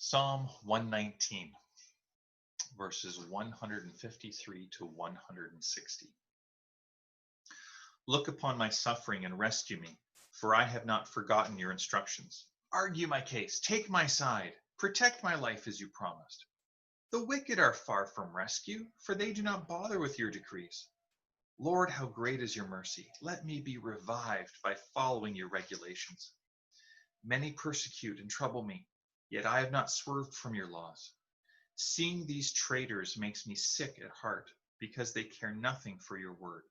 Psalm 119, verses 153 to 160. Look upon my suffering and rescue me, for I have not forgotten your instructions. Argue my case, take my side, protect my life as you promised. The wicked are far from rescue, for they do not bother with your decrees. Lord, how great is your mercy. Let me be revived by following your regulations. Many persecute and trouble me, yet I have not swerved from your laws. Seeing these traitors makes me sick at heart, because they care nothing for your word.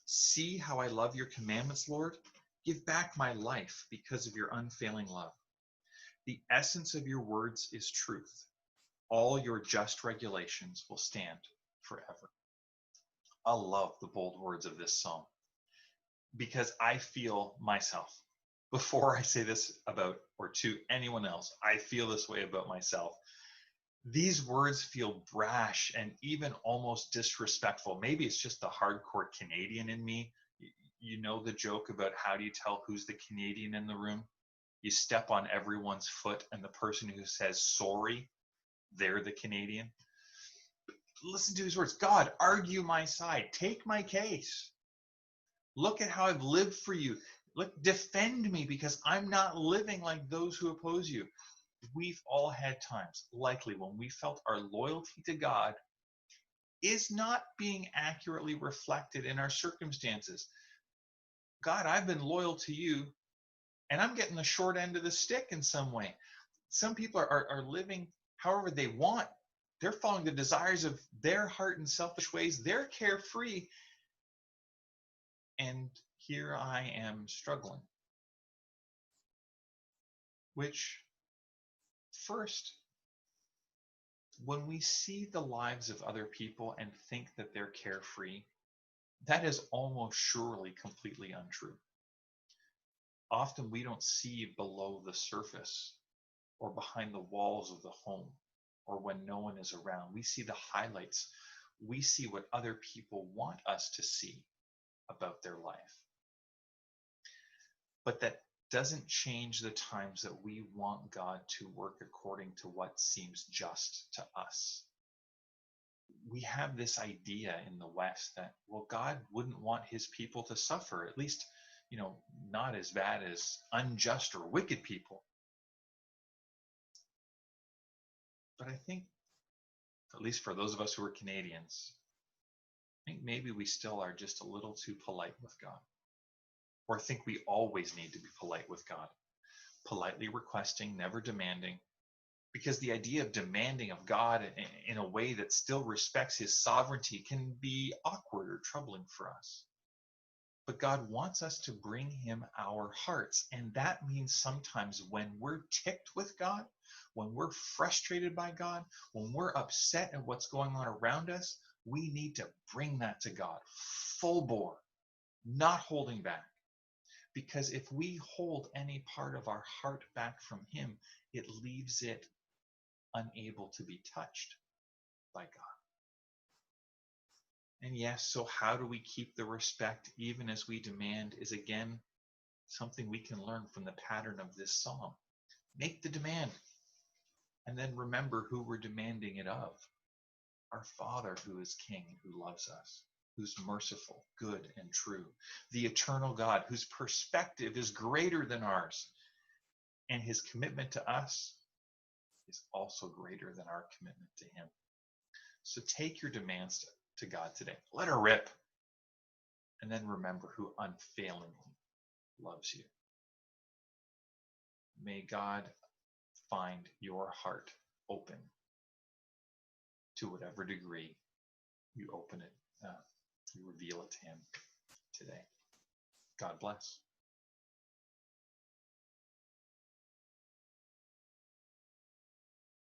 See how I love your commandments, Lord. Give back my life because of your unfailing love. The essence of your words is truth. All your just regulations will stand forever. I love the bold words of this psalm because I feel myself. Before I say this about or to anyone else, I feel this way about myself. These words feel brash and even almost disrespectful. Maybe it's just the hardcore Canadian in me. You know the joke about how do you tell who's the Canadian in the room? You step on everyone's foot, and the person who says sorry, they're the Canadian. Listen to his words. God, argue my side. Take my case. Look at how I've lived for you. Look, defend me because I'm not living like those who oppose you. We've all had times, likely, when we felt our loyalty to God is not being accurately reflected in our circumstances. God, I've been loyal to you, and I'm getting the short end of the stick in some way. Some people are living however they want. They're following the desires of their heart in selfish ways. They're carefree. And here I am struggling. Which, first, when we see the lives of other people and think that they're carefree, that is almost surely completely untrue. Often we don't see below the surface or behind the walls of the home or when no one is around. We see the highlights. We see what other people want us to see about their life. But that doesn't change the times that we want God to work according to what seems just to us. We have this idea in the West that, well, God wouldn't want his people to suffer, at least, not as bad as unjust or wicked people. But I think, at least for those of us who are Canadians, I think maybe we still are just a little too polite with God. Or think we always need to be polite with God. Politely requesting, never demanding. Because the idea of demanding of God in a way that still respects his sovereignty can be awkward or troubling for us. But God wants us to bring him our hearts. And that means sometimes when we're ticked with God, when we're frustrated by God, when we're upset at what's going on around us, we need to bring that to God full bore, not holding back. Because if we hold any part of our heart back from him, it leaves it unable to be touched by God. And yes, so how do we keep the respect even as we demand is again something we can learn from the pattern of this psalm. Make the demand and then remember who we're demanding it of. Our Father who is King, who loves us, who's merciful, good, and true. The eternal God whose perspective is greater than ours. And his commitment to us is also greater than our commitment to him. So take your demands to God today. Let her rip. And then remember who unfailingly loves you. May God find your heart open to whatever degree you open it, you reveal it to him today. God bless.